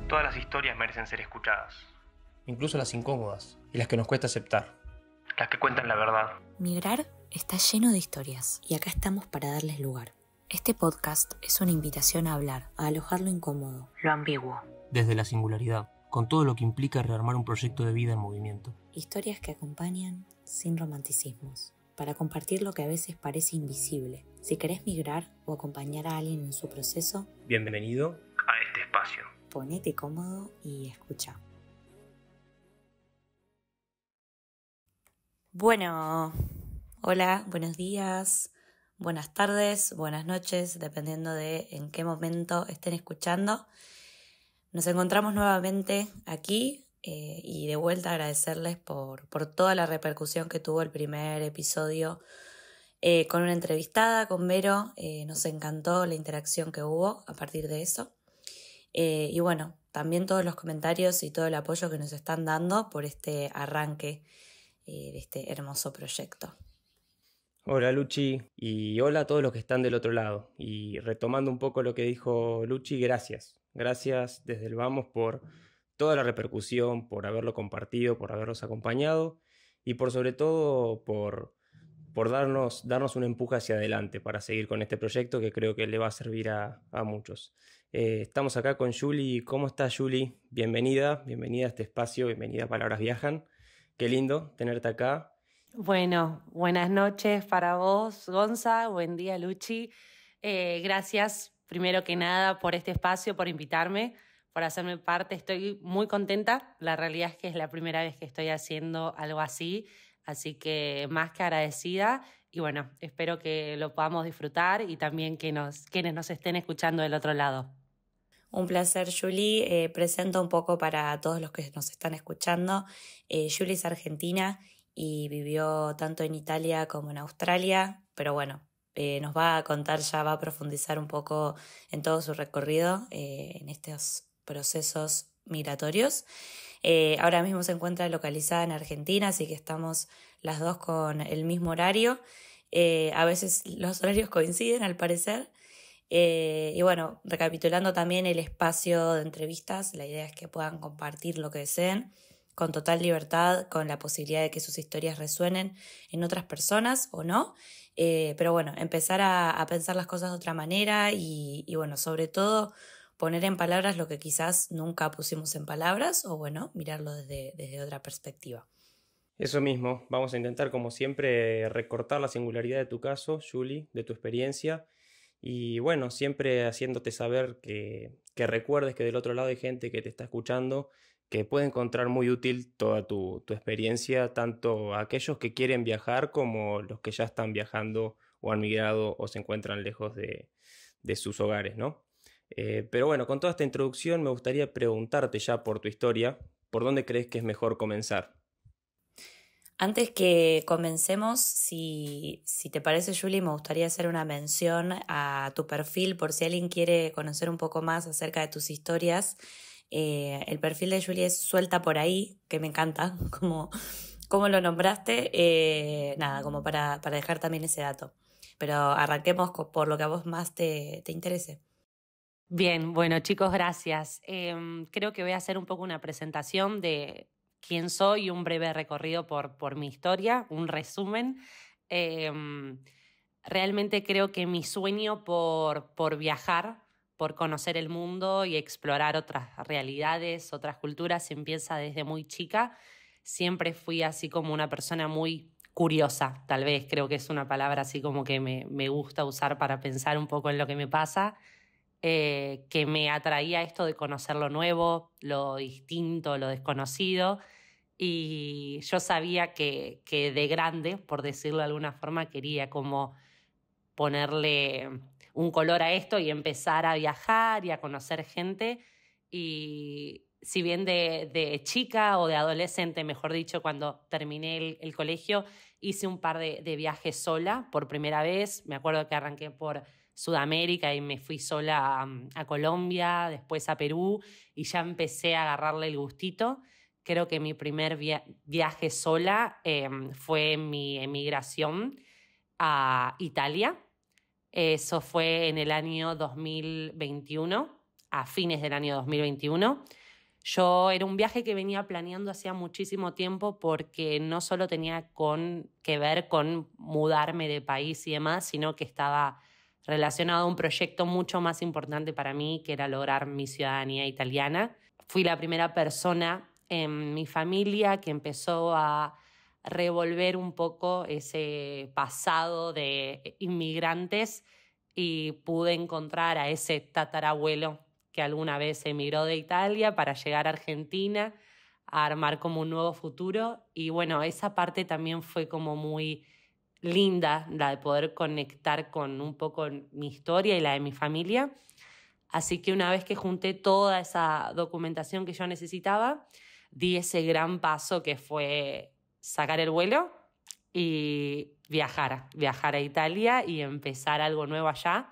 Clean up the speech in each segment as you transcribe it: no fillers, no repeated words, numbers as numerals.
Todas las historias merecen ser escuchadas. Incluso las incómodas y las que nos cuesta aceptar. Las que cuentan la verdad. Migrar está lleno de historias y acá estamos para darles lugar. Este podcast es una invitación a hablar, a alojar lo incómodo, lo ambiguo. Desde la singularidad, con todo lo que implica rearmar un proyecto de vida en movimiento. Historias que acompañan sin romanticismos, para compartir lo que a veces parece invisible. Si querés migrar o acompañar a alguien en su proceso, Bienvenido A este espacio. ponete cómodo y escucha. Bueno, hola, buenos días, buenas tardes, buenas noches, dependiendo de en qué momento estén escuchando. Nos encontramos nuevamente aquí y de vuelta agradecerles por toda la repercusión que tuvo el primer episodio con una entrevistada, con Vero. Nos encantó la interacción que hubo a partir de eso. Y bueno, también todos los comentarios y todo el apoyo que nos están dando por este arranque de este hermoso proyecto. Hola Luchi, y hola a todos los que están del otro lado. Y retomando un poco lo que dijo Luchi, gracias. Gracias desde el Vamos por toda la repercusión, por haberlo compartido, por habernos acompañado y por sobre todo por darnos un empuje hacia adelante para seguir con este proyecto que creo que le va a servir a muchos. Estamos acá con Juli. ¿Cómo estás, Juli? Bienvenida a este espacio, bienvenida a Palabras Viajan. Qué lindo tenerte acá. Bueno, buenas noches para vos, Gonza. Buen día, Luchi. Gracias, primero que nada, por este espacio, por invitarme, por hacerme parte. Estoy muy contenta. La realidad es que es la primera vez que estoy haciendo algo así que más que agradecida. Y bueno, espero que lo podamos disfrutar y también quienes nos estén escuchando del otro lado. Un placer, Juli. Presento un poco para todos los que nos están escuchando. Juli es argentina y vivió tanto en Italia como en Australia, pero bueno, nos va a contar, ya va a profundizar un poco en todo su recorrido en estos procesos migratorios. Ahora mismo se encuentra localizada en Argentina, así que estamos las dos con el mismo horario. A veces los horarios coinciden, al parecer. Y bueno, recapitulando también el espacio de entrevistas, la idea es que puedan compartir lo que deseen con total libertad, con la posibilidad de que sus historias resuenen en otras personas o no, pero bueno, empezar a pensar las cosas de otra manera y bueno, sobre todo poner en palabras lo que quizás nunca pusimos en palabras o bueno, mirarlo desde otra perspectiva. Eso mismo, vamos a intentar como siempre recortar la singularidad de tu caso, Juli, de tu experiencia. Y bueno, siempre haciéndote saber que recuerdes que del otro lado hay gente que te está escuchando, que puede encontrar muy útil toda tu experiencia, tanto aquellos que quieren viajar como los que ya están viajando o han migrado o se encuentran lejos de sus hogares, ¿no? Pero bueno, con toda esta introducción me gustaría preguntarte ya por tu historia, ¿por dónde crees que es mejor comenzar? Antes que comencemos, si te parece, Juli, me gustaría hacer una mención a tu perfil por si alguien quiere conocer un poco más acerca de tus historias. El perfil de Juli es Suelta por ahí, que me encanta, como lo nombraste. Nada, como para dejar también ese dato. Pero arranquemos por lo que a vos más te interese. Bien, bueno, chicos, gracias. Creo que voy a hacer un poco una presentación de quién soy, un breve recorrido por mi historia, un resumen. Realmente creo que mi sueño por viajar, por conocer el mundo y explorar otras realidades, otras culturas, empieza desde muy chica. Siempre fui así como una persona muy curiosa, tal vez, creo que es una palabra así como que me gusta usar para pensar un poco en lo que me pasa. Que me atraía esto de conocer lo nuevo, lo distinto, lo desconocido, y yo sabía que de grande, por decirlo de alguna forma, quería como ponerle un color a esto y empezar a viajar y a conocer gente. Y si bien de chica o de adolescente, mejor dicho, cuando terminé el colegio, hice un par de viajes sola por primera vez. Me acuerdo que arranqué por Sudamérica y me fui sola a Colombia, después a Perú, y ya empecé a agarrarle el gustito. Creo que mi primer viaje sola fue mi emigración a Italia. Eso fue en el año 2021. a fines del año 2021. Era un viaje que venía planeando hacía muchísimo tiempo porque no solo tenía que ver con mudarme de país y demás, sino que estaba relacionado a un proyecto mucho más importante para mí, que era lograr mi ciudadanía italiana. Fui la primera persona en mi familia que empezó a revolver un poco ese pasado de inmigrantes y pude encontrar a ese tatarabuelo que alguna vez emigró de Italia para llegar a Argentina a armar como un nuevo futuro. Y bueno, esa parte también fue como muy linda, la de poder conectar con un poco mi historia y la de mi familia. Así que una vez que junté toda esa documentación que yo necesitaba, di ese gran paso que fue sacar el vuelo y viajar a Italia y empezar algo nuevo allá,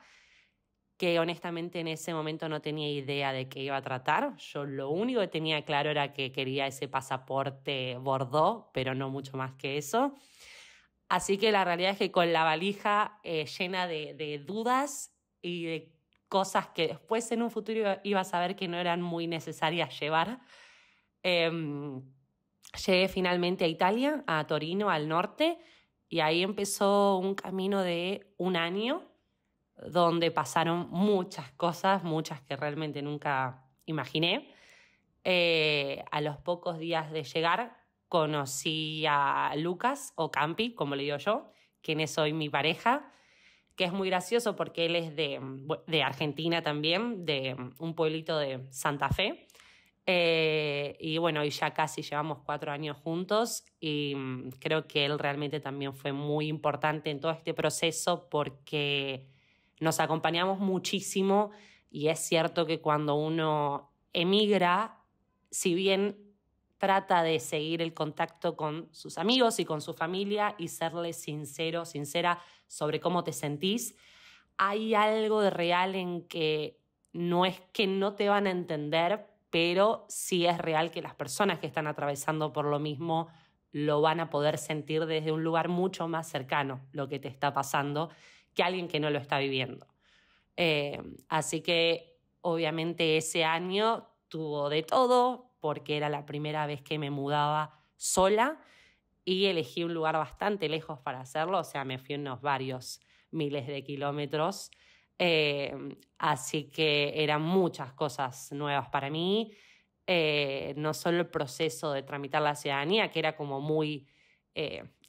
que honestamente en ese momento no tenía idea de qué iba a tratar. Yo lo único que tenía claro era que quería ese pasaporte Bordeaux, pero no mucho más que eso. Así que la realidad es que con la valija llena de dudas y de cosas que después en un futuro iba a saber que no eran muy necesarias llevar, llegué finalmente a Italia, a Torino, al norte, y ahí empezó un camino de un año donde pasaron muchas cosas, muchas que realmente nunca imaginé. A los pocos días de llegar conocí a Lucas, o Campi, como le digo yo, quien es hoy mi pareja, que es muy gracioso porque él es de Argentina también, de un pueblito de Santa Fe. Y bueno, y ya casi llevamos 4 años juntos y creo que él realmente también fue muy importante en todo este proceso porque nos acompañamos muchísimo y es cierto que cuando uno emigra, si bien trata de seguir el contacto con sus amigos y con su familia y serle sincera sobre cómo te sentís, hay algo de real en que no es que no te van a entender, pero sí es real que las personas que están atravesando por lo mismo lo van a poder sentir desde un lugar mucho más cercano, lo que te está pasando, que alguien que no lo está viviendo. Así que obviamente ese año tuvo de todo, porque era la primera vez que me mudaba sola y elegí un lugar bastante lejos para hacerlo, o sea, me fui unos varios miles de kilómetros. Así que eran muchas cosas nuevas para mí, no solo el proceso de tramitar la ciudadanía, que era como muy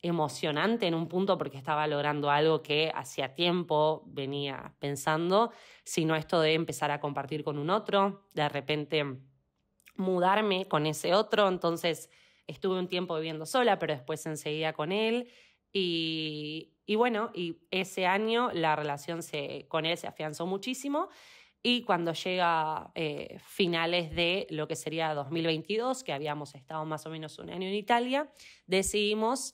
emocionante en un punto porque estaba logrando algo que hacía tiempo venía pensando, sino esto de empezar a compartir con un otro, de repente mudarme con ese otro. Entonces estuve un tiempo viviendo sola, pero después enseguida con él. Y bueno, y ese año la relación con él se afianzó muchísimo. Y cuando llega finales de lo que sería 2022, que habíamos estado más o menos un año en Italia, decidimos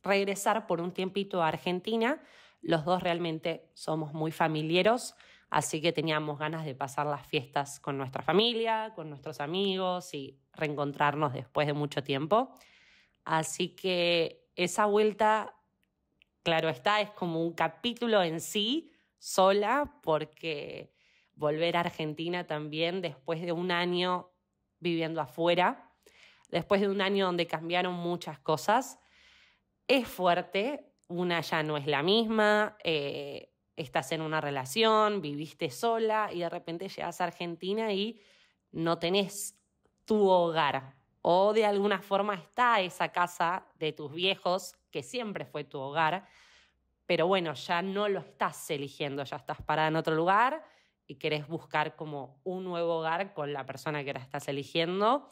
regresar por un tiempito a Argentina. Los dos realmente somos muy familiares, así que teníamos ganas de pasar las fiestas con nuestra familia, con nuestros amigos y reencontrarnos después de mucho tiempo. Así que esa vuelta, claro está, es como un capítulo en sí, sola, porque volver a Argentina también después de un año viviendo afuera, después de un año donde cambiaron muchas cosas, es fuerte. Una ya no es la misma, estás en una relación, viviste sola y de repente llegas a Argentina y no tenés tu hogar. O de alguna forma está esa casa de tus viejos, que siempre fue tu hogar, pero bueno, ya no lo estás eligiendo, ya estás parada en otro lugar y querés buscar como un nuevo hogar con la persona que ahora estás eligiendo.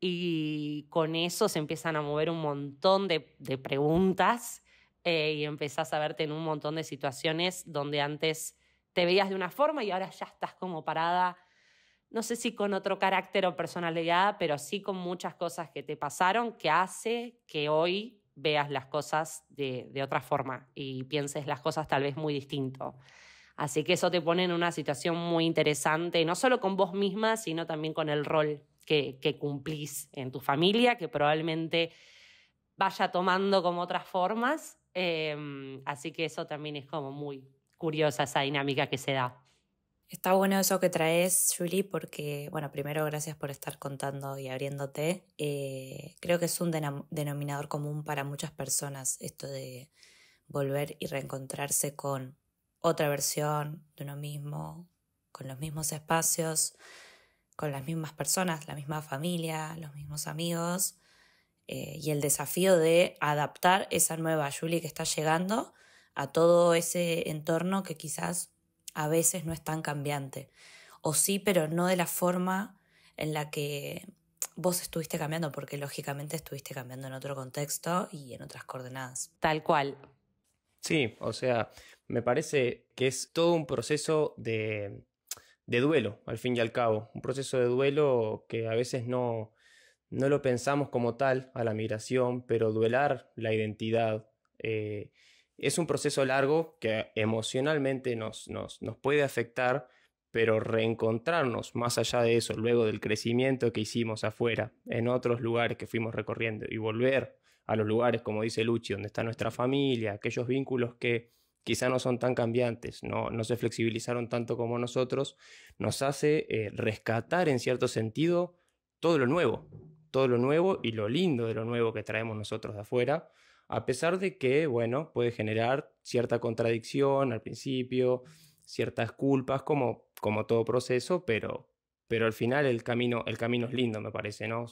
Y con eso se empiezan a mover un montón de preguntas y empezás a verte en un montón de situaciones donde antes te veías de una forma y ahora ya estás como parada, no sé si con otro carácter o personalidad, pero sí con muchas cosas que te pasaron que hace que hoy veas las cosas de otra forma y pienses las cosas tal vez muy distinto. Así que eso te pone en una situación muy interesante, no solo con vos misma, sino también con el rol que cumplís en tu familia, que probablemente vaya tomando como otras formas. Así que eso también es como muy curiosa, esa dinámica que se da. Está bueno eso que traes, Julie, porque, bueno, primero gracias por estar contando y abriéndote. Creo que es un denominador común para muchas personas esto de volver y reencontrarse con otra versión de uno mismo, con los mismos espacios, con las mismas personas, la misma familia, los mismos amigos, y el desafío de adaptar esa nueva Julie que está llegando a todo ese entorno que quizás a veces no es tan cambiante. O sí, pero no de la forma en la que vos estuviste cambiando, porque lógicamente estuviste cambiando en otro contexto y en otras coordenadas. Tal cual. Sí, o sea, me parece que es todo un proceso de duelo, al fin y al cabo. Un proceso de duelo que a veces no lo pensamos como tal a la migración, pero duelar la identidad es un proceso largo que emocionalmente nos puede afectar, pero reencontrarnos más allá de eso, luego del crecimiento que hicimos afuera, en otros lugares que fuimos recorriendo, y volver a los lugares, como dice Luchi, donde está nuestra familia, aquellos vínculos que quizá no son tan cambiantes, no se flexibilizaron tanto como nosotros, nos hace rescatar en cierto sentido todo lo nuevo y lo lindo de lo nuevo que traemos nosotros de afuera, a pesar de que, bueno, puede generar cierta contradicción al principio, ciertas culpas, como todo proceso, pero al final el camino es lindo, me parece, ¿no?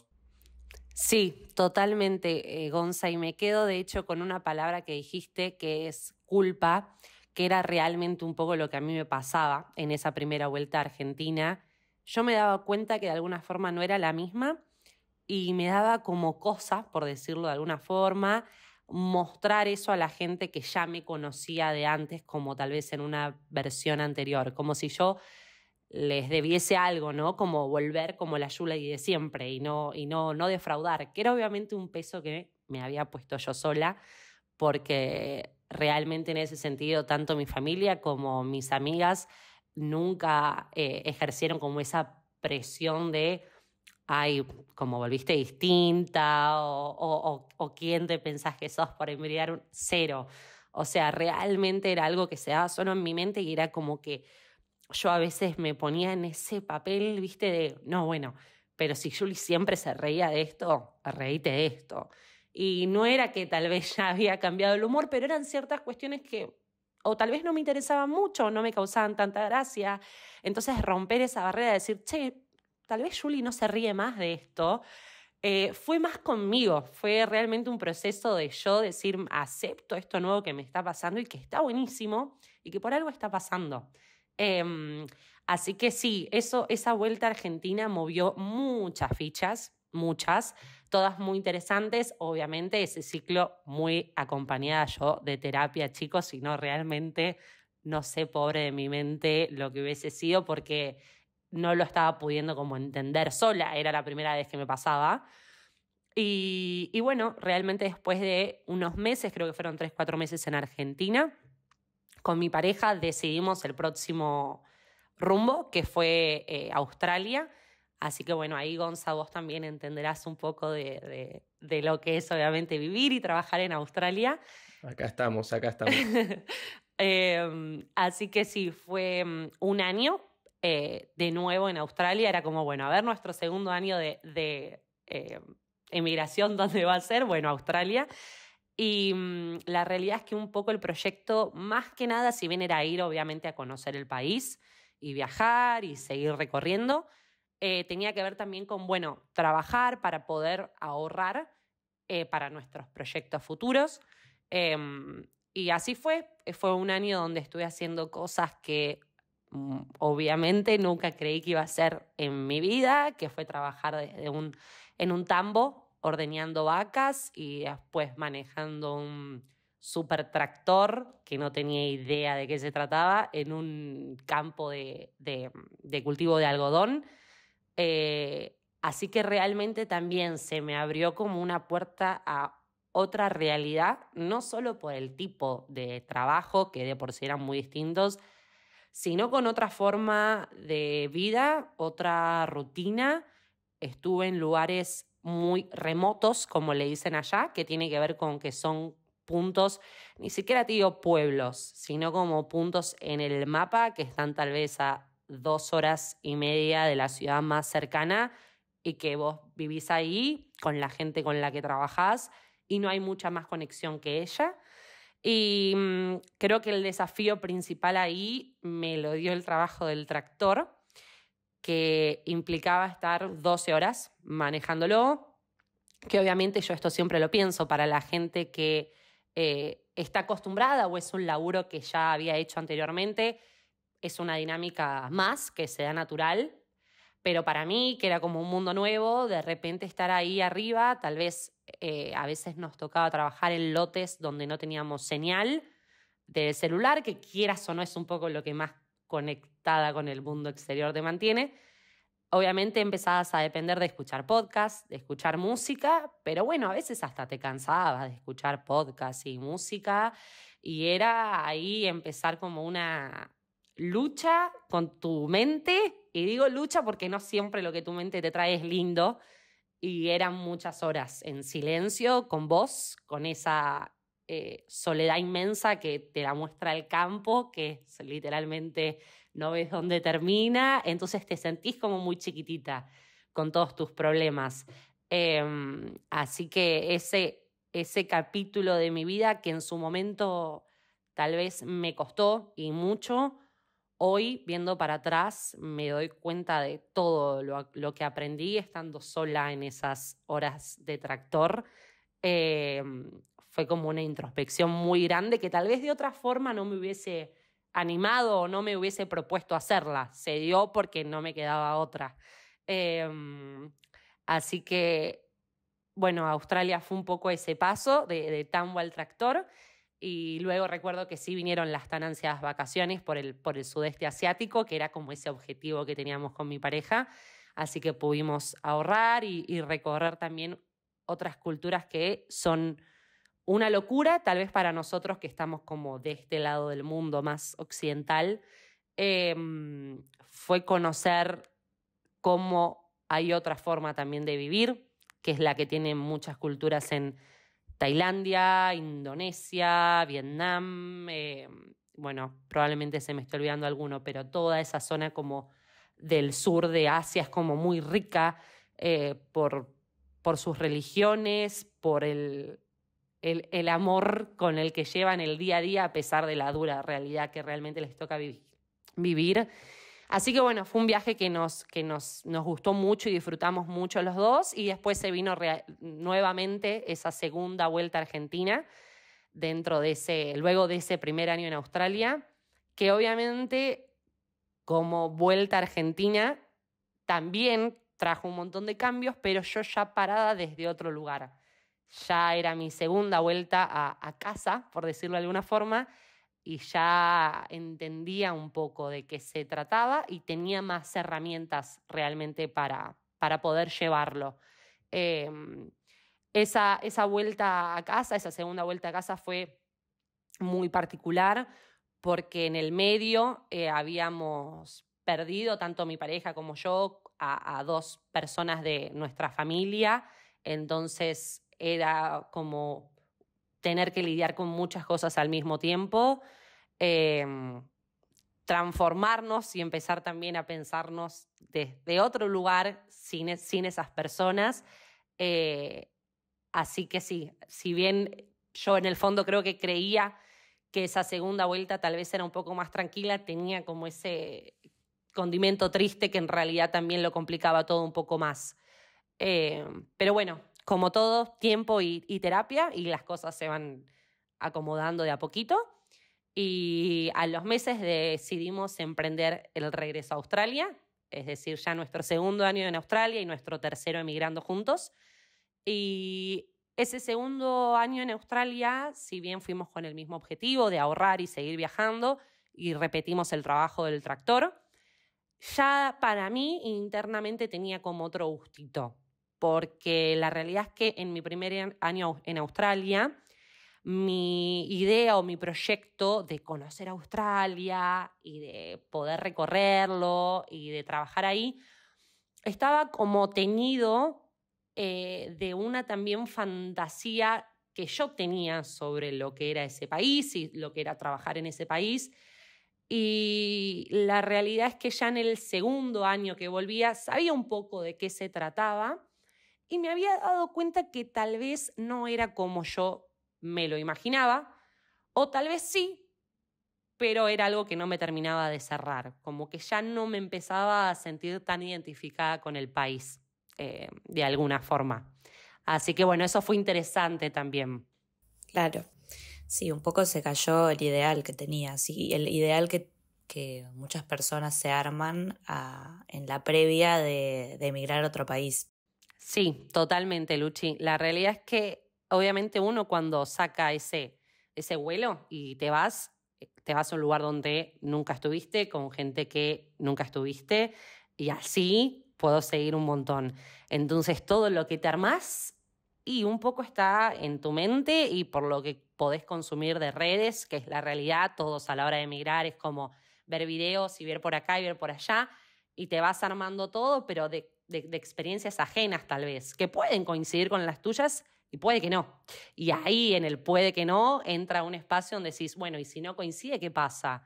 Sí, totalmente, Gonza, y me quedo de hecho con una palabra que dijiste que es culpa, que era realmente un poco lo que a mí me pasaba en esa primera vuelta a Argentina. Yo me daba cuenta que de alguna forma no era la misma y me daba como cosa, por decirlo de alguna forma, mostrar eso a la gente que ya me conocía de antes, como tal vez en una versión anterior, como si yo les debiese algo, ¿no? Como volver como la Julie de siempre y no defraudar, que era obviamente un peso que me había puesto yo sola, porque realmente en ese sentido tanto mi familia como mis amigas nunca ejercieron como esa presión de ay, como volviste distinta o quién te pensás que sos por emigrar, cero. O sea, realmente era algo que se daba solo en mi mente y era como que yo a veces me ponía en ese papel, viste, de, no, bueno, pero si Julie siempre se reía de esto, reíte de esto. Y no era que tal vez ya había cambiado el humor, pero eran ciertas cuestiones que o tal vez no me interesaban mucho, o no me causaban tanta gracia. Entonces romper esa barrera de decir, che, tal vez Julie no se ríe más de esto, fue más conmigo, fue realmente un proceso de yo decir, acepto esto nuevo que me está pasando y que está buenísimo y que por algo está pasando. Así que sí, esa vuelta a Argentina movió muchas fichas, muchas, todas muy interesantes, obviamente ese ciclo muy acompañada yo de terapia, chicos, si no realmente, no sé, pobre de mi mente, lo que hubiese sido, porque no lo estaba pudiendo como entender sola, era la primera vez que me pasaba. Y bueno, realmente después de unos meses, creo que fueron 3, 4 meses en Argentina, con mi pareja decidimos el próximo rumbo, que fue Australia. Así que bueno, ahí Gonza, vos también entenderás un poco de lo que es obviamente vivir y trabajar en Australia. Acá estamos. Así que sí, fue un año de nuevo en Australia. Era como, bueno, a ver nuestro segundo año de emigración, ¿dónde va a ser? Bueno, Australia. Y la realidad es que un poco el proyecto, más que nada, si bien era ir obviamente a conocer el país y viajar y seguir recorriendo, tenía que ver también con, bueno, trabajar para poder ahorrar para nuestros proyectos futuros. Y así fue un año donde estuve haciendo cosas que obviamente nunca creí que iba a hacer en mi vida, que fue trabajar en un tambo ordeñando vacas y después manejando un super tractor que no tenía idea de qué se trataba en un campo de cultivo de algodón. Así que realmente también se me abrió como una puerta a otra realidad, no solo por el tipo de trabajo, que de por sí eran muy distintos, sino con otra forma de vida, otra rutina. Estuve en lugares muy remotos, como le dicen allá, que tiene que ver con que son puntos, ni siquiera te digo pueblos, sino como puntos en el mapa que están tal vez a 2 horas y media de la ciudad más cercana y que vos vivís ahí con la gente con la que trabajás y no hay mucha más conexión que ella. Y creo que el desafío principal ahí me lo dio el trabajo del tractor, que implicaba estar 12 horas manejándolo, que obviamente yo esto siempre lo pienso para la gente que está acostumbrada o es un laburo que ya había hecho anteriormente, es una dinámica más que se da natural, pero para mí, que era como un mundo nuevo, de repente estar ahí arriba, tal vez a veces nos tocaba trabajar en lotes donde no teníamos señal del celular, que quieras o no es un poco lo que más conectada con el mundo exterior te mantiene. Obviamente empezabas a depender de escuchar podcasts, de escuchar música, pero bueno, a veces hasta te cansabas de escuchar podcasts y música y era ahí empezar como una lucha con tu mente, y digo lucha porque no siempre lo que tu mente te trae es lindo, y eran muchas horas en silencio, con vos, con esa soledad inmensa que te la muestra el campo, que es literalmente no ves dónde termina, entonces te sentís como muy chiquitita con todos tus problemas. Así que ese capítulo de mi vida que en su momento tal vez me costó y mucho, hoy, viendo para atrás, me doy cuenta de todo lo que aprendí estando sola en esas horas de tractor. Fue como una introspección muy grande que tal vez de otra forma no me hubiese animado o no me hubiese propuesto hacerla. Se dio porque no me quedaba otra. Así que, bueno, Australia fue un poco ese paso de tambo al tractor. Y luego recuerdo que sí vinieron las tan ansiadas vacaciones por el sudeste asiático, que era como ese objetivo que teníamos con mi pareja. Así que pudimos ahorrar y recorrer también otras culturas que son una locura, tal vez para nosotros que estamos como de este lado del mundo más occidental. Fue conocer cómo hay otra forma también de vivir, que es la que tienen muchas culturas en Tailandia, Indonesia, Vietnam, bueno, probablemente se me esté olvidando alguno, pero toda esa zona como del sur de Asia es como muy rica por sus religiones, por el amor con el que llevan el día a día a pesar de la dura realidad que realmente les toca vivir. Así que bueno, fue un viaje que nos gustó mucho y disfrutamos mucho los dos, y después se vino nuevamente esa segunda vuelta a Argentina luego de ese primer año en Australia, que obviamente como vuelta a Argentina también trajo un montón de cambios, pero yo ya parada desde otro lugar. Ya era mi segunda vuelta a casa, por decirlo de alguna forma, y ya entendía un poco de qué se trataba y tenía más herramientas realmente para poder llevarlo. Esa vuelta a casa, esa segunda vuelta a casa fue muy particular porque en el medio habíamos perdido, tanto mi pareja como yo, a 2 personas de nuestra familia. Entonces era como tener que lidiar con muchas cosas al mismo tiempo, transformarnos y empezar también a pensarnos desde otro lugar sin esas personas. Así que sí, si bien yo en el fondo creo que creía que esa segunda vuelta tal vez era un poco más tranquila, tenía como ese condimento triste que en realidad también lo complicaba todo un poco más. Pero bueno, como todo, tiempo y terapia, y las cosas se van acomodando de a poquito. Y a los meses decidimos emprender el regreso a Australia, es decir, ya nuestro segundo año en Australia y nuestro tercero emigrando juntos. Y ese segundo año en Australia, si bien fuimos con el mismo objetivo de ahorrar y seguir viajando, y repetimos el trabajo del tractor, ya para mí internamente tenía como otro gustito, porque la realidad es que en mi primer año en Australia, mi idea o mi proyecto de conocer Australia y de poder recorrerlo y de trabajar ahí, estaba como teñido de una también fantasía que yo tenía sobre lo que era ese país y lo que era trabajar en ese país. Y la realidad es que ya en el segundo año que volvía sabía un poco de qué se trataba y me había dado cuenta que tal vez no era como yo me lo imaginaba, o tal vez sí, pero era algo que no me terminaba de cerrar, como que ya no me empezaba a sentir tan identificada con el país, de alguna forma. Así que bueno, eso fue interesante también. Claro, sí, un poco se cayó el ideal que tenía, sí, el ideal que muchas personas se arman en la previa de emigrar a otro país. Sí, totalmente, Luchi. La realidad es que obviamente uno cuando saca ese vuelo y te vas a un lugar donde nunca estuviste, con gente que nunca estuviste, y así puedo seguir un montón. Entonces todo lo que te armás y un poco está en tu mente y por lo que podés consumir de redes, que es la realidad, todos a la hora de emigrar es como ver videos y ver por acá y ver por allá, y te vas armando todo, pero de experiencias ajenas tal vez, que pueden coincidir con las tuyas y puede que no. Y ahí en el puede que no entra un espacio donde decís, bueno, y si no coincide, ¿qué pasa?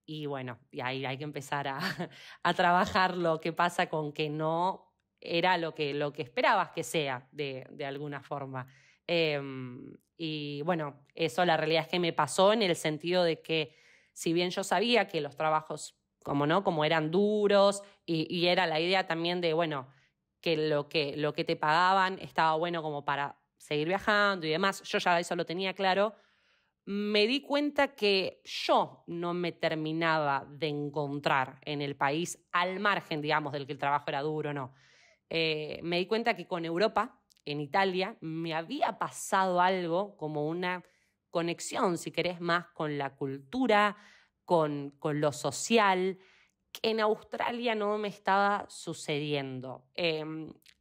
Y bueno, y ahí hay que empezar a trabajar lo que pasa con que no era lo que esperabas que sea, de alguna forma. Y bueno, eso la realidad es que me pasó en el sentido de que si bien yo sabía que los trabajos, como eran duros y era la idea también de, bueno, que lo que te pagaban estaba bueno como para seguir viajando y demás, yo ya eso lo tenía claro, me di cuenta que yo no me terminaba de encontrar en el país, al margen, digamos, del que el trabajo era duro o no. Me di cuenta que con Europa, en Italia, me había pasado algo como una conexión, si querés, más con la cultura, con lo social, que en Australia no me estaba sucediendo.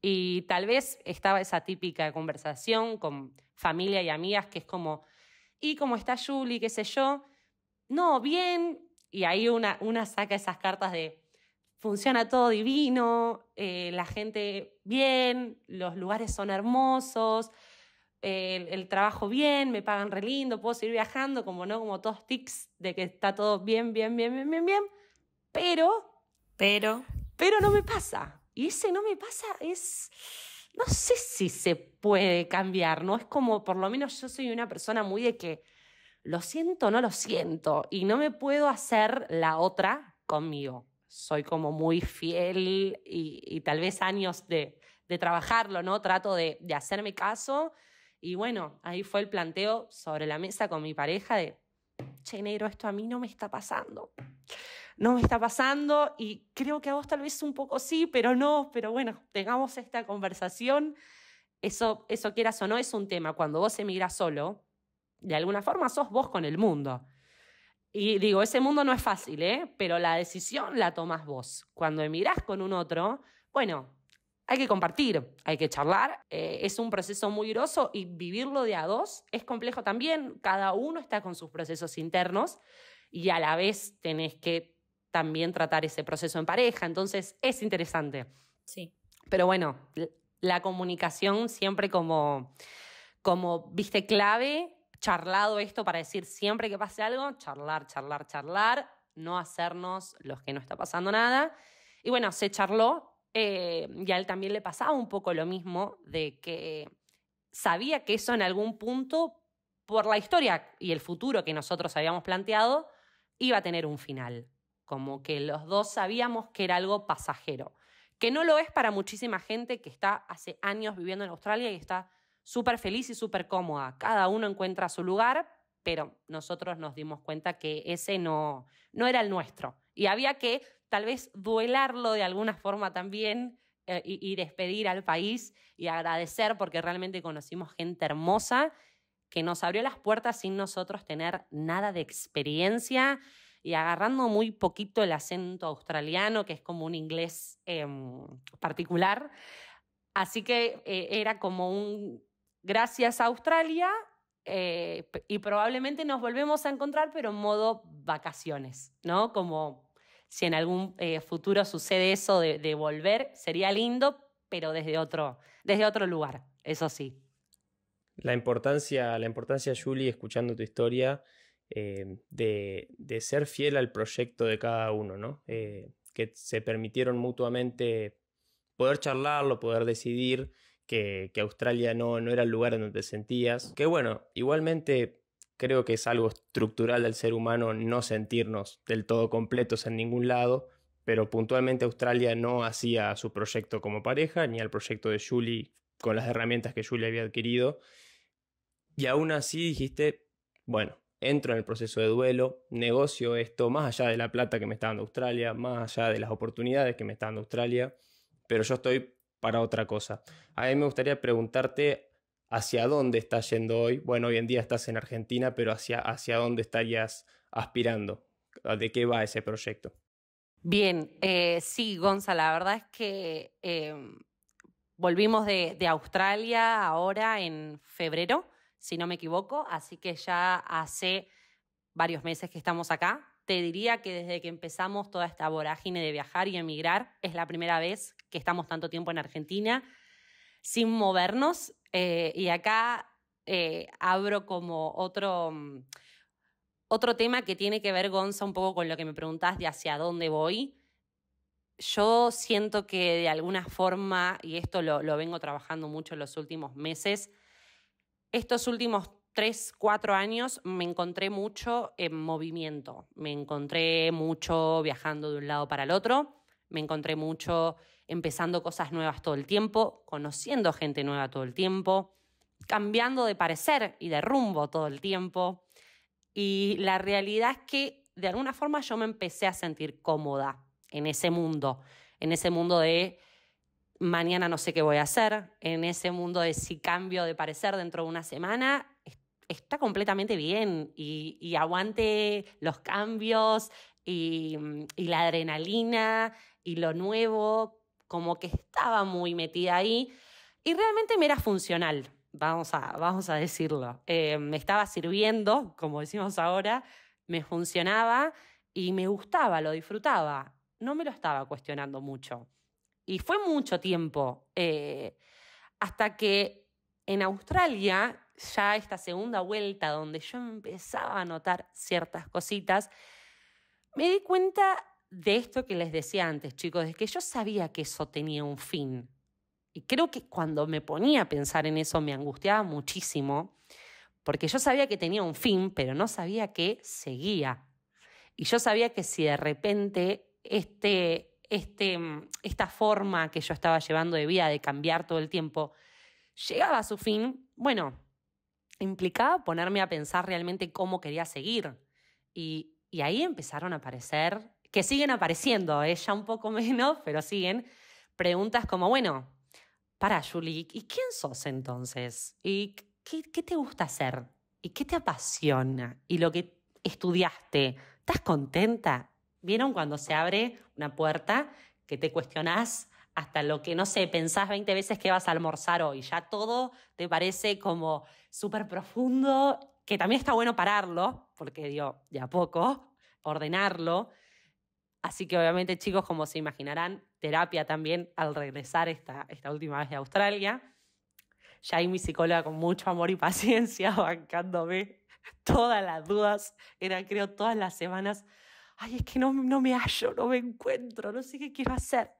Y tal vez estaba esa típica conversación con familia y amigas que es como, ¿y cómo está Julie? ¿Qué sé yo? No, bien. Y ahí una saca esas cartas de funciona todo divino, la gente bien, los lugares son hermosos, el trabajo bien, me pagan re lindo, puedo seguir viajando, como no, como todos tics de que está todo bien, bien, bien, bien, bien, bien. Pero no me pasa. Y ese no me pasa es... No sé si se puede cambiar, ¿no? Es como, por lo menos yo soy una persona muy de que lo siento, no lo siento. Y no me puedo hacer la otra conmigo. Soy como muy fiel y tal vez años de trabajarlo, ¿no? Trato de hacerme caso. Y bueno, ahí fue el planteo sobre la mesa con mi pareja de, che, negro, esto a mí no me está pasando. No me está pasando y creo que a vos tal vez un poco sí, pero no, pero bueno, tengamos esta conversación. Eso quieras o no, es un tema. Cuando vos emigrás solo, de alguna forma sos vos con el mundo. Y digo, ese mundo no es fácil, pero la decisión la tomás vos. Cuando emigrás con un otro, bueno, hay que compartir, hay que charlar. Es un proceso muy groso y vivirlo de a dos es complejo también. Cada uno está con sus procesos internos y a la vez tenés que también tratar ese proceso en pareja, entonces es interesante. Sí. Pero bueno, la comunicación siempre como viste, clave, charlado esto para decir siempre que pase algo, charlar, no hacernos los que no está pasando nada. Y bueno, se charló, y a él también le pasaba un poco lo mismo, de que sabía que eso en algún punto, por la historia y el futuro que nosotros habíamos planteado, iba a tener un final. Como que los dos sabíamos que era algo pasajero. Que no lo es para muchísima gente que está hace años viviendo en Australia y está súper feliz y súper cómoda. Cada uno encuentra su lugar, pero nosotros nos dimos cuenta que ese no era el nuestro. Y había que tal vez duelarlo de alguna forma también, y despedir al país y agradecer porque realmente conocimos gente hermosa que nos abrió las puertas sin nosotros tener nada de experiencia y agarrando muy poquito el acento australiano, que es como un inglés particular. Así que era como un gracias a Australia, y probablemente nos volvemos a encontrar, pero en modo vacaciones, ¿no? Como si en algún futuro sucede eso de volver, sería lindo, pero desde otro lugar, eso sí. La importancia, Julie, escuchando tu historia, de ser fiel al proyecto de cada uno, ¿no? Que se permitieron mutuamente poder charlarlo, poder decidir que Australia no era el lugar en donde te sentías. Que bueno, igualmente creo que es algo estructural del ser humano no sentirnos del todo completos en ningún lado, pero puntualmente Australia no hacía su proyecto como pareja, ni al proyecto de Julie con las herramientas que Julie había adquirido. Y aún así dijiste, bueno, entro en el proceso de duelo, negocio esto, más allá de la plata que me está dando Australia, más allá de las oportunidades que me está dando Australia, pero yo estoy para otra cosa. A mí me gustaría preguntarte hacia dónde estás yendo hoy. Bueno, hoy en día estás en Argentina, pero hacia dónde estarías aspirando. ¿De qué va ese proyecto? Bien, sí, Gonza, la verdad es que volvimos de Australia ahora en febrero, si no me equivoco, así que ya hace varios meses que estamos acá. Te diría que desde que empezamos toda esta vorágine de viajar y emigrar, es la primera vez que estamos tanto tiempo en Argentina sin movernos. Y acá abro como otro tema que tiene que ver, Gonza, un poco con lo que me preguntás de hacia dónde voy. Yo siento que de alguna forma, y esto lo vengo trabajando mucho en los últimos meses, estos últimos 3, 4 años me encontré mucho en movimiento. Me encontré mucho viajando de un lado para el otro. Me encontré mucho empezando cosas nuevas todo el tiempo, conociendo gente nueva todo el tiempo, cambiando de parecer y de rumbo todo el tiempo. Y la realidad es que de alguna forma yo me empecé a sentir cómoda en ese mundo de mañana no sé qué voy a hacer, en ese mundo de si cambio de parecer dentro de una semana, está completamente bien y aguante los cambios y la adrenalina y lo nuevo, como que estaba muy metida ahí y realmente me era funcional, vamos a decirlo. Me estaba sirviendo, como decimos ahora, me funcionaba y me gustaba, lo disfrutaba, no me lo estaba cuestionando mucho. Y fue mucho tiempo, hasta que en Australia, ya esta segunda vuelta donde yo empezaba a notar ciertas cositas, me di cuenta de esto que les decía antes, chicos, de que yo sabía que eso tenía un fin. Y creo que cuando me ponía a pensar en eso me angustiaba muchísimo, porque yo sabía que tenía un fin, pero no sabía que seguía. Y yo sabía que si de repente esta forma que yo estaba llevando de vida, de cambiar todo el tiempo, llegaba a su fin, bueno, implicaba ponerme a pensar realmente cómo quería seguir. Y ahí empezaron a aparecer, que siguen apareciendo, ya un poco menos, pero siguen, preguntas como, bueno, para Julie, ¿y quién sos entonces? ¿Y qué te gusta hacer? ¿Y qué te apasiona? ¿Y lo que estudiaste? ¿Estás contenta? ¿Vieron cuando se abre una puerta que te cuestionás hasta lo que, no sé, pensás 20 veces que vas a almorzar hoy? Ya todo te parece como súper profundo, que también está bueno pararlo, porque digo, de a poco, ordenarlo. Así que obviamente, chicos, como se imaginarán, terapia también al regresar esta última vez de Australia. Ya ahí mi psicóloga con mucho amor y paciencia bancándome todas las dudas. Eran, creo, todas las semanas. Ay, es que no me hallo, no me encuentro, no sé qué quiero hacer.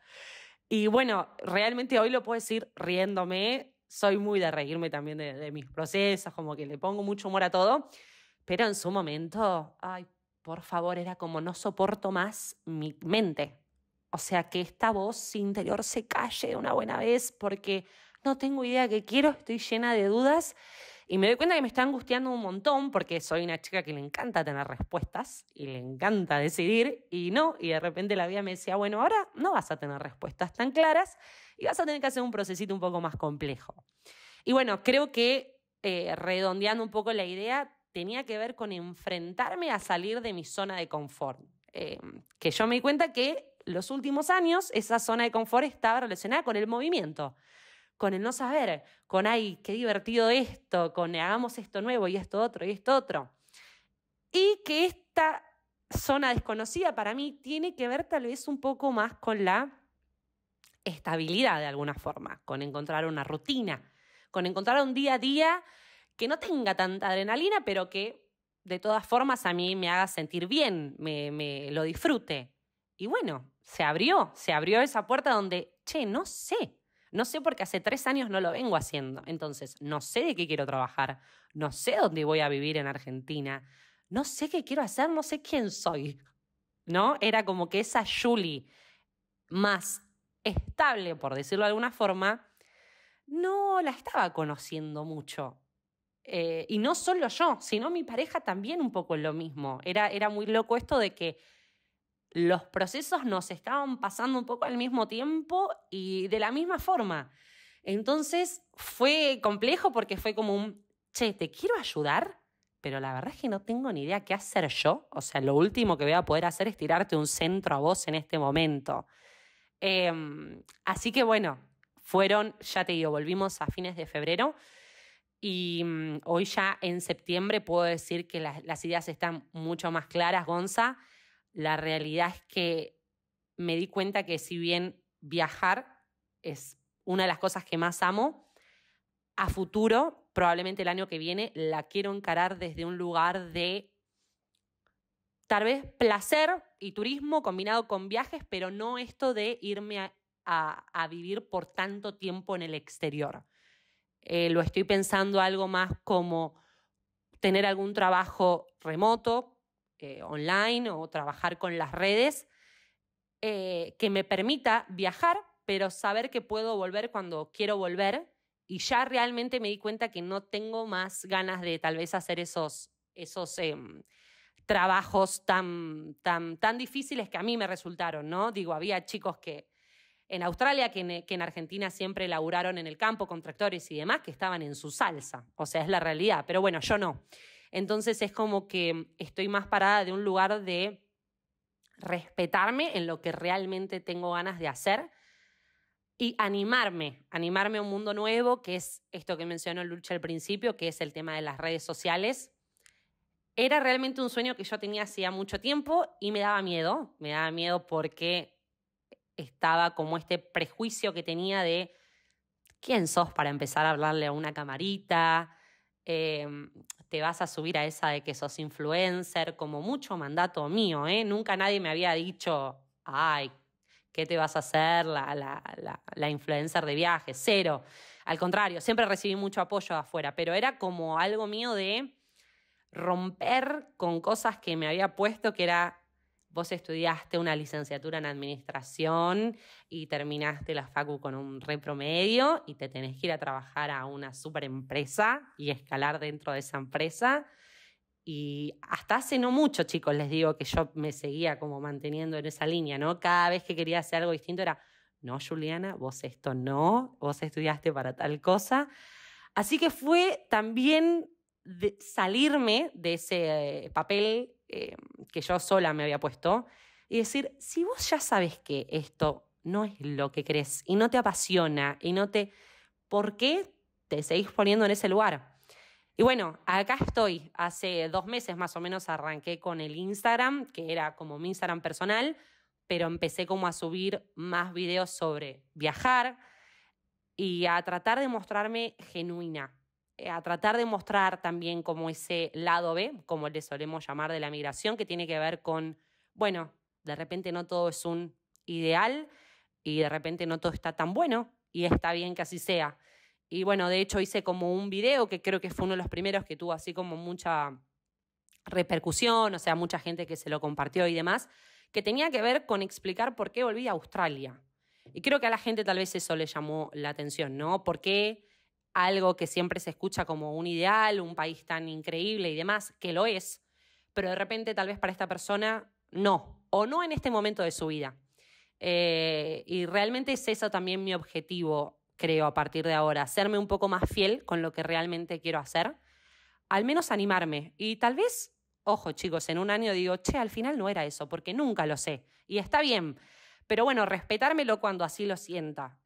Y bueno, realmente hoy lo puedo decir riéndome. Soy muy de reírme también de mis procesos, como que le pongo mucho humor a todo. Pero en su momento, ay, por favor, era como no soporto más mi mente. O sea, que esta voz interior se calle de una buena vez porque no tengo idea qué quiero, estoy llena de dudas. Y me doy cuenta que me está angustiando un montón porque soy una chica que le encanta tener respuestas y le encanta decidir y de repente la vida me decía, bueno, ahora no vas a tener respuestas tan claras y vas a tener que hacer un procesito un poco más complejo. Y bueno, creo que redondeando un poco la idea, tenía que ver con enfrentarme a salir de mi zona de confort. Que yo me di cuenta que los últimos años esa zona de confort estaba relacionada con el movimiento, con el no saber, con ay, qué divertido esto, con hagamos esto nuevo y esto otro y esto otro. Y que esta zona desconocida para mí tiene que ver tal vez un poco más con la estabilidad de alguna forma, con encontrar una rutina, con encontrar un día a día que no tenga tanta adrenalina, pero que de todas formas a mí me haga sentir bien, me lo disfrute. Y bueno, se abrió esa puerta donde, no sé porque hace 3 años no lo vengo haciendo. Entonces, no sé de qué quiero trabajar, no sé dónde voy a vivir en Argentina, no sé qué quiero hacer, no sé quién soy, ¿no? Era como que esa Julie más estable, por decirlo de alguna forma, no la estaba conociendo mucho. Y no solo yo, sino mi pareja también un poco lo mismo. Era muy loco esto de que los procesos nos estaban pasando un poco al mismo tiempo y de la misma forma. Entonces fue complejo porque fue como te quiero ayudar, pero la verdad es que no tengo ni idea qué hacer yo. O sea, lo último que voy a poder hacer es tirarte un centro a vos en este momento. Así que bueno, ya te digo, volvimos a fines de febrero y hoy ya en septiembre puedo decir que las ideas están mucho más claras, Gonza. La realidad es que me di cuenta que si bien viajar es una de las cosas que más amo, a futuro, probablemente el año que viene, la quiero encarar desde un lugar de tal vez placer y turismo combinado con viajes, pero no esto de irme a vivir por tanto tiempo en el exterior. Lo estoy pensando algo más como tener algún trabajo remoto, online o trabajar con las redes que me permita viajar, pero saber que puedo volver cuando quiero volver. Y ya realmente me di cuenta que no tengo más ganas de tal vez hacer esos trabajos tan difíciles que a mí me resultaron, ¿no? Digo, había chicos que en Australia, que en Argentina siempre laburaron en el campo con tractores y demás, que estaban en su salsa. O sea, es la realidad. Pero bueno, yo no. Entonces es como que estoy más parada de un lugar de respetarme en lo que realmente tengo ganas de hacer y animarme a un mundo nuevo, que es esto que mencionó Lucha al principio, que es el tema de las redes sociales. Era realmente un sueño que yo tenía hacía mucho tiempo y me daba miedo porque estaba como este prejuicio que tenía de ¿quién sos para empezar a hablarle a una camarita? Te vas a subir a esa de que sos influencer, como mucho mandato mío, ¿eh? Nunca nadie me había dicho, ay, ¿qué te vas a hacer la influencer de viaje? Cero. Al contrario, siempre recibí mucho apoyo de afuera, pero era como algo mío de romper con cosas que me había puesto, que era, vos estudiaste una licenciatura en administración y terminaste la facu con un repromedio y te tenés que ir a trabajar a una super empresa y escalar dentro de esa empresa. Y hasta hace no mucho, chicos, les digo que yo me seguía como manteniendo en esa línea, ¿no? Cada vez que quería hacer algo distinto era, no, Juliana, vos esto no, vos estudiaste para tal cosa. Así que fue también salirme de ese papel que yo sola me había puesto y decir, si vos ya sabes que esto no es lo que crees y no te apasiona y ¿por qué te seguís poniendo en ese lugar? Y bueno, acá estoy. Hace 2 meses más o menos arranqué con el Instagram, que era como mi Instagram personal, pero empecé como a subir más videos sobre viajar y a tratar de mostrarme genuina, a tratar de mostrar también como ese lado B, como le solemos llamar, de la migración, que tiene que ver con, bueno, de repente no todo es un ideal y de repente no todo está tan bueno y está bien que así sea. Y bueno, de hecho hice como un video que creo que fue uno de los primeros que tuvo así como mucha repercusión, o sea, mucha gente que se lo compartió y demás, que tenía que ver con explicar por qué volví a Australia. Y creo que a la gente tal vez eso le llamó la atención, ¿no? ¿Por qué algo que siempre se escucha como un ideal, un país tan increíble y demás, que lo es, pero de repente tal vez para esta persona no, o no en este momento de su vida? Y realmente es eso también mi objetivo, creo, a partir de ahora, serme un poco más fiel con lo que realmente quiero hacer, al menos animarme. Y tal vez, ojo chicos, en un año digo, al final no era eso, porque nunca lo sé. Y está bien, pero bueno, respetármelo cuando así lo sienta,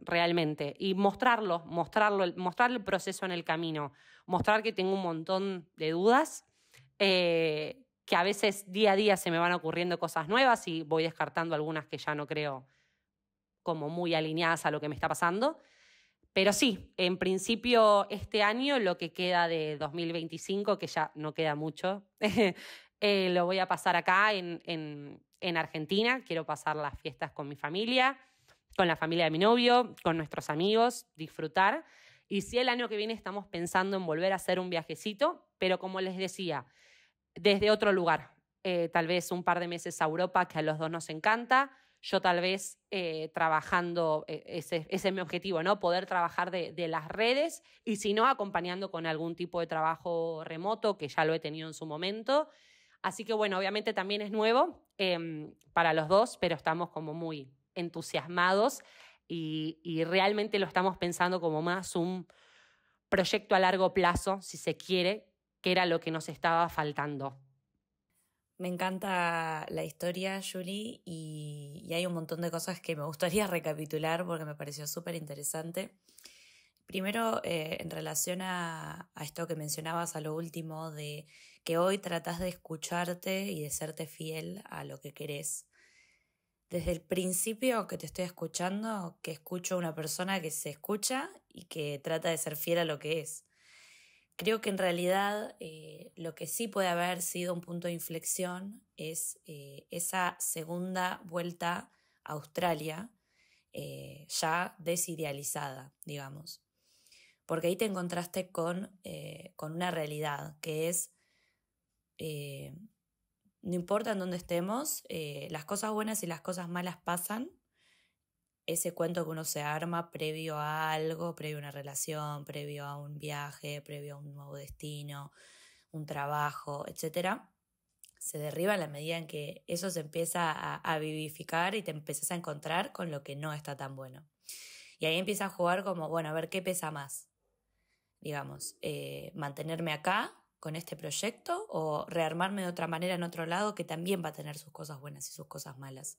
realmente. Y mostrar el proceso en el camino, mostrar que tengo un montón de dudas, que a veces día a día se me van ocurriendo cosas nuevas y voy descartando algunas que ya no creo como muy alineadas a lo que me está pasando. Pero sí, en principio este año, lo que queda de 2025, que ya no queda mucho, lo voy a pasar acá en Argentina. Quiero pasar las fiestas con mi familia, con la familia de mi novio, con nuestros amigos, disfrutar. Y sí, el año que viene estamos pensando en volver a hacer un viajecito, pero como les decía, desde otro lugar. Tal vez un par de meses a Europa, que a los dos nos encanta. Yo tal vez trabajando, ese es mi objetivo, ¿no? Poder trabajar de las redes y si no, acompañando con algún tipo de trabajo remoto, que ya lo he tenido en su momento. Así que bueno, obviamente también es nuevo para los dos, pero estamos como muy entusiasmados y realmente lo estamos pensando como más un proyecto a largo plazo, si se quiere, que era lo que nos estaba faltando. Me encanta la historia, Julie, y hay un montón de cosas que me gustaría recapitular porque me pareció súper interesante. Primero, en relación a esto que mencionabas a lo último, de que hoy tratás de escucharte y de serte fiel a lo que querés. Desde el principio que te estoy escuchando, que escucho a una persona que se escucha y que trata de ser fiel a lo que es. Creo que en realidad lo que sí puede haber sido un punto de inflexión es esa segunda vuelta a Australia, ya desidealizada, digamos. Porque ahí te encontraste con una realidad que es, no importa en dónde estemos, las cosas buenas y las cosas malas pasan. Ese cuento que uno se arma previo a algo, previo a una relación, previo a un viaje, previo a un nuevo destino, un trabajo, etcétera, se derriba a la medida en que eso se empieza a vivificar y te empiezas a encontrar con lo que no está tan bueno. Y ahí empieza a jugar como, bueno, a ver qué pesa más, digamos, mantenerme acá con este proyecto o rearmarme de otra manera en otro lado que también va a tener sus cosas buenas y sus cosas malas.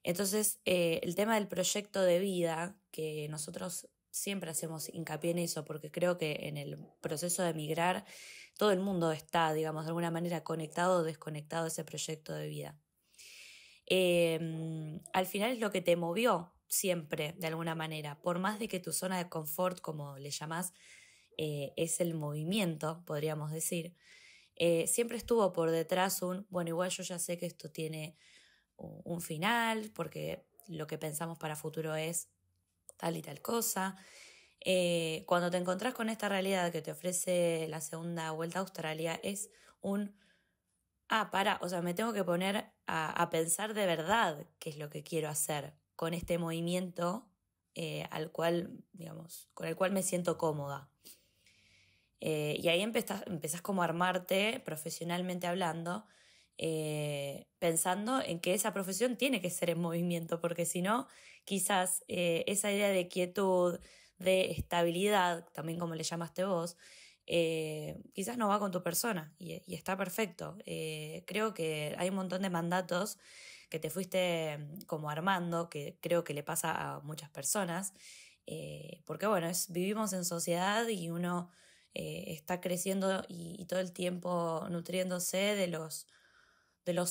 Entonces, el tema del proyecto de vida, que nosotros siempre hacemos hincapié en eso, porque creo que en el proceso de migrar todo el mundo está, digamos, de alguna manera conectado o desconectado de ese proyecto de vida. Al final es lo que te movió siempre, de alguna manera, por más de que tu zona de confort, como le llamás, es el movimiento, podríamos decir, siempre estuvo por detrás bueno, igual yo ya sé que esto tiene un final, porque lo que pensamos para futuro es tal y tal cosa. Cuando te encontrás con esta realidad que te ofrece la segunda vuelta a Australia, es o sea, me tengo que poner a pensar de verdad qué es lo que quiero hacer con este movimiento al cual, digamos, con el cual me siento cómoda. Y ahí empezás como a armarte profesionalmente hablando, pensando en que esa profesión tiene que ser en movimiento, porque si no, quizás esa idea de quietud, de estabilidad, también como le llamaste vos, quizás no va con tu persona y está perfecto. Creo que hay un montón de mandatos que te fuiste como armando, que creo que le pasa a muchas personas, porque bueno, vivimos en sociedad y uno está creciendo y todo el tiempo nutriéndose de los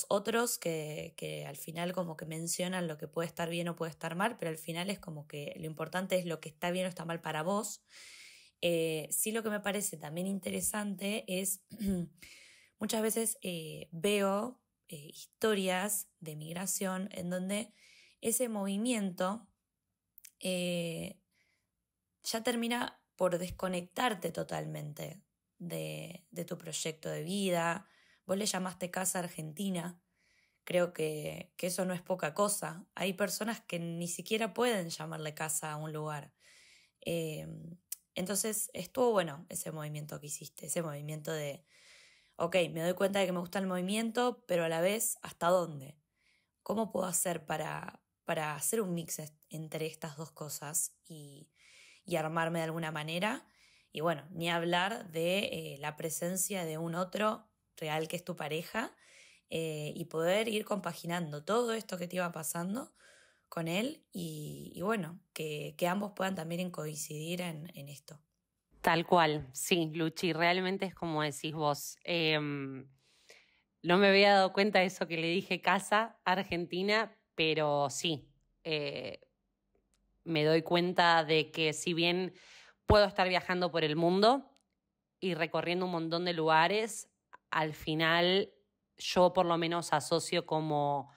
otros que al final como que mencionan lo que puede estar bien o puede estar mal, pero al final es como que lo importante es lo que está bien o está mal para vos. Sí, lo que me parece también interesante es muchas veces veo historias de migración en donde ese movimiento ya termina por desconectarte totalmente de tu proyecto de vida. Vos le llamaste Casa Argentina. Creo que eso no es poca cosa. Hay personas que ni siquiera pueden llamarle casa a un lugar. Entonces estuvo bueno ese movimiento que hiciste, ese movimiento de, ok, me doy cuenta de que me gusta el movimiento, pero a la vez, ¿hasta dónde? ¿Cómo puedo hacer para hacer un mix entre estas dos cosas y armarme de alguna manera? Y bueno, ni hablar de la presencia de un otro real que es tu pareja, y poder ir compaginando todo esto que te iba pasando con él y bueno, que ambos puedan también coincidir en esto. Tal cual, sí, Luchi, realmente es como decís vos. No me había dado cuenta de eso que le dije Casa Argentina, pero sí, me doy cuenta de que si bien puedo estar viajando por el mundo y recorriendo un montón de lugares, al final yo por lo menos asocio como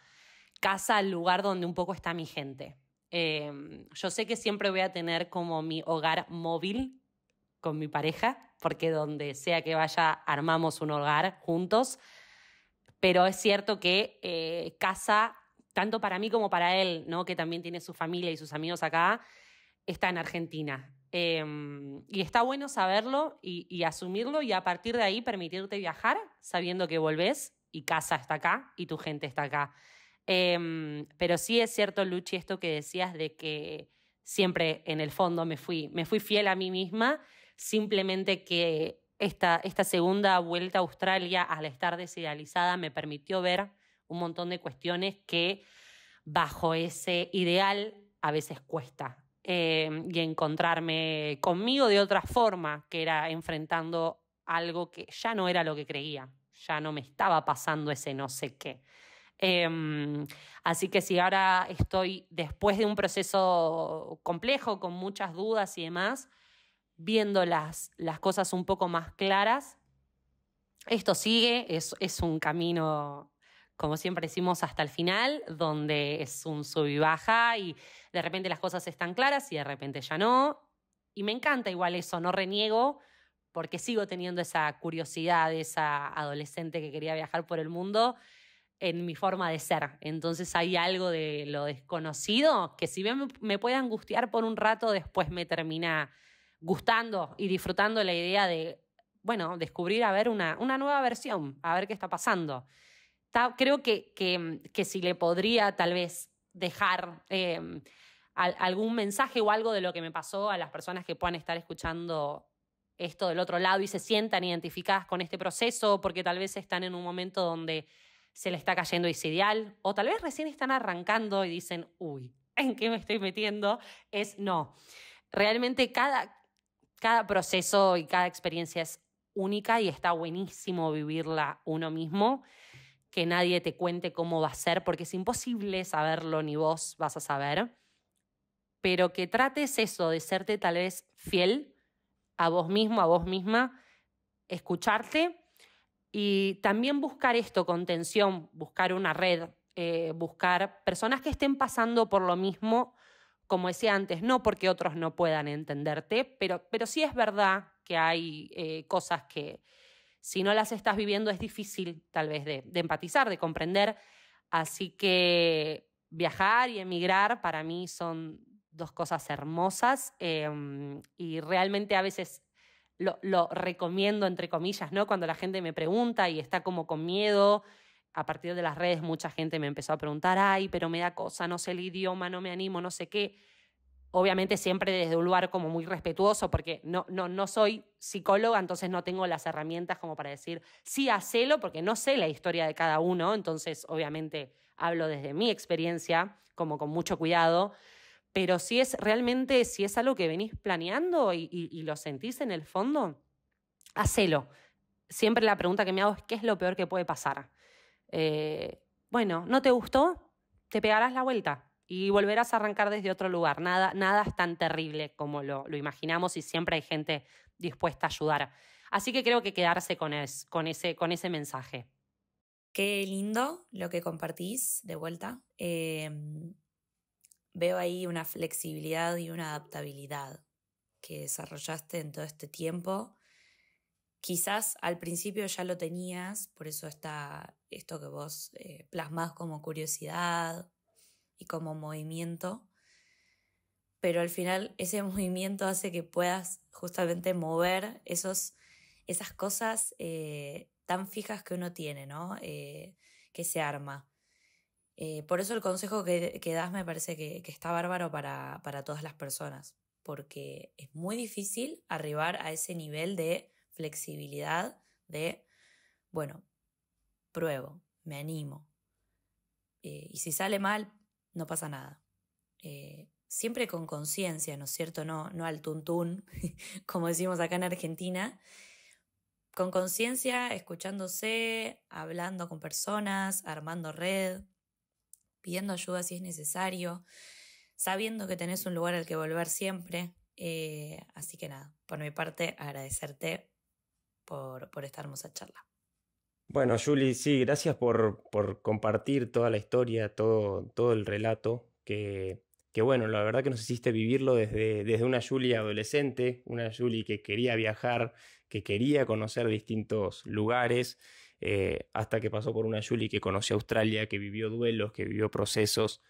casa al lugar donde un poco está mi gente. Yo sé que siempre voy a tener como mi hogar móvil con mi pareja, porque donde sea que vaya armamos un hogar juntos, pero es cierto que casa, tanto para mí como para él, ¿no? Que también tiene su familia y sus amigos acá, está en Argentina. Y está bueno saberlo y asumirlo, y a partir de ahí permitirte viajar sabiendo que volvés y casa está acá y tu gente está acá. Pero sí es cierto, Luchi, esto que decías de que siempre en el fondo me fui fiel a mí misma, simplemente que esta segunda vuelta a Australia, al estar desidealizada, me permitió ver un montón de cuestiones que bajo ese ideal a veces cuesta. Y encontrarme conmigo de otra forma, que era enfrentando algo que ya no era lo que creía, ya no me estaba pasando ese no sé qué. Así que si ahora estoy después de un proceso complejo, con muchas dudas y demás, viendo las cosas un poco más claras, esto sigue, es un camino, como siempre decimos, hasta el final, donde es un sub y baja y de repente las cosas están claras y de repente ya no. Y me encanta igual eso, no reniego, porque sigo teniendo esa curiosidad, esa adolescente que quería viajar por el mundo en mi forma de ser. Entonces hay algo de lo desconocido que si bien me puede angustiar por un rato, después me termina gustando y disfrutando la idea de, bueno, descubrir, a ver, una nueva versión, a ver qué está pasando. Creo que si le podría tal vez dejar algún mensaje o algo de lo que me pasó a las personas que puedan estar escuchando esto del otro lado y se sientan identificadas con este proceso, porque tal vez están en un momento donde se le está cayendo ese ideal, o tal vez recién están arrancando y dicen, uy, ¿en qué me estoy metiendo? No. Realmente cada proceso y cada experiencia es única y está buenísimo vivirla uno mismo, que nadie te cuente cómo va a ser, porque es imposible saberlo, ni vos vas a saber, pero que trates eso de serte tal vez fiel a vos mismo, a vos misma, escucharte y también buscar esto, contención, buscar una red, buscar personas que estén pasando por lo mismo, como decía antes, no porque otros no puedan entenderte, pero sí es verdad que hay cosas que si no las estás viviendo es difícil tal vez de empatizar, de comprender. Así que viajar y emigrar para mí son dos cosas hermosas y realmente a veces lo recomiendo, entre comillas, ¿no? Cuando la gente me pregunta y está como con miedo, a partir de las redes mucha gente me empezó a preguntar, ay, pero me da cosa, no sé el idioma, no me animo, no sé qué. Obviamente siempre desde un lugar como muy respetuoso, porque no soy psicóloga, entonces no tengo las herramientas como para decir, sí, hacelo, porque no sé la historia de cada uno, entonces obviamente hablo desde mi experiencia, como con mucho cuidado, pero si es realmente, si es algo que venís planeando y lo sentís en el fondo, hacelo. Siempre la pregunta que me hago es, ¿qué es lo peor que puede pasar? Bueno, ¿no te gustó? Te pegarás la vuelta y volverás a arrancar desde otro lugar. Nada es tan terrible como lo imaginamos y siempre hay gente dispuesta a ayudar. Así que creo que quedarse con ese mensaje. Qué lindo lo que compartís de vuelta. Veo ahí una flexibilidad y una adaptabilidad que desarrollaste en todo este tiempo. Quizás al principio ya lo tenías, por eso está esto que vos plasmás como curiosidad y como movimiento, pero al final ese movimiento hace que puedas justamente mover esas cosas tan fijas que uno tiene, ¿no? Que se arma. Por eso el consejo que das me parece que está bárbaro para todas las personas, porque es muy difícil arribar a ese nivel de flexibilidad de, bueno, pruebo, me animo. Y si sale mal, no pasa nada. Siempre con conciencia, ¿no es cierto? No al tuntún, como decimos acá en Argentina. Con conciencia, escuchándose, hablando con personas, armando red, pidiendo ayuda si es necesario. sabiendo que tenés un lugar al que volver siempre. Así que nada, por mi parte, agradecerte por esta hermosa charla. Bueno, Julie, sí, gracias por compartir toda la historia, todo el relato, que bueno, la verdad que nos hiciste vivirlo desde una Julie adolescente, una Julie que quería viajar, que quería conocer distintos lugares, hasta que pasó por una Julie que conoció Australia, que vivió duelos, que vivió procesos,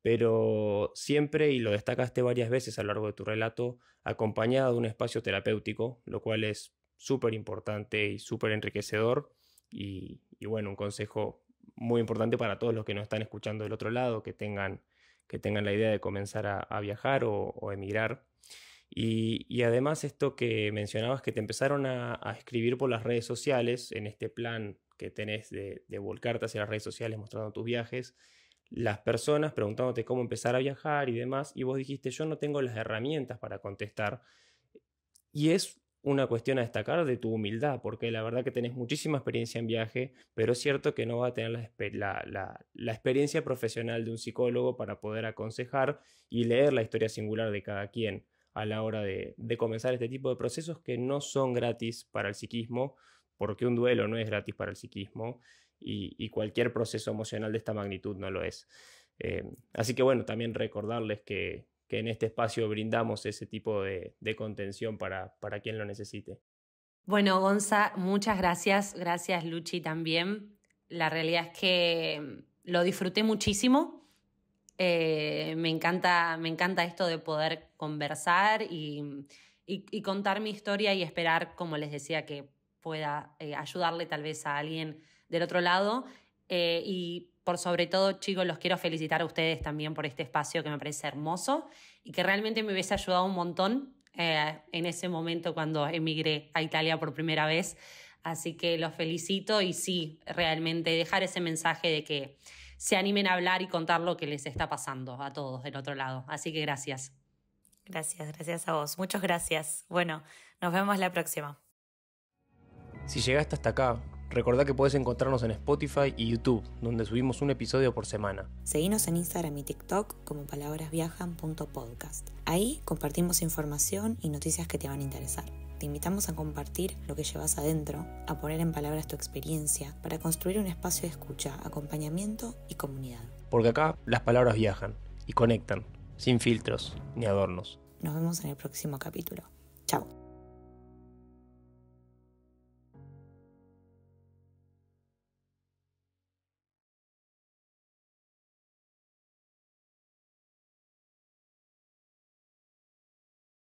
pero siempre, y lo destacaste varias veces a lo largo de tu relato, acompañada de un espacio terapéutico, lo cual es súper importante y súper enriquecedor. Y bueno, un consejo muy importante para todos los que nos están escuchando del otro lado, que tengan la idea de comenzar a viajar o emigrar. Y además esto que mencionabas, que te empezaron a escribir por las redes sociales, en este plan que tenés de volcarte hacia las redes sociales mostrando tus viajes, las personas preguntándote cómo empezar a viajar y demás, y vos dijiste, yo no tengo las herramientas para contestar. Y es una cuestión a destacar de tu humildad, porque la verdad que tenés muchísima experiencia en viaje, pero es cierto que no vas a tener la experiencia profesional de un psicólogo para poder aconsejar y leer la historia singular de cada quien a la hora de comenzar este tipo de procesos que no son gratis para el psiquismo, porque un duelo no es gratis para el psiquismo y cualquier proceso emocional de esta magnitud no lo es. Así que bueno, también recordarles que en este espacio brindamos ese tipo de contención para quien lo necesite. Bueno, Gonza, muchas gracias. Gracias, Luchi, también. La realidad es que lo disfruté muchísimo. Me encanta esto de poder conversar y contar mi historia y esperar, como les decía, que pueda ayudarle tal vez a alguien del otro lado. Y por sobre todo, chicos, los quiero felicitar a ustedes también por este espacio que me parece hermoso y que realmente me hubiese ayudado un montón en ese momento cuando emigré a Italia por primera vez. Así que los felicito y sí, realmente dejar ese mensaje de que se animen a hablar y contar lo que les está pasando a todos del otro lado. Así que gracias. Gracias a vos. Muchas gracias. Bueno, nos vemos la próxima. Si llegaste hasta acá, recordá que puedes encontrarnos en Spotify y YouTube, donde subimos un episodio por semana. Seguinos en Instagram y TikTok como palabrasviajan.podcast. Ahí compartimos información y noticias que te van a interesar. Te invitamos a compartir lo que llevas adentro, a poner en palabras tu experiencia, para construir un espacio de escucha, acompañamiento y comunidad. Porque acá las palabras viajan y conectan, sin filtros ni adornos. Nos vemos en el próximo capítulo. Chao.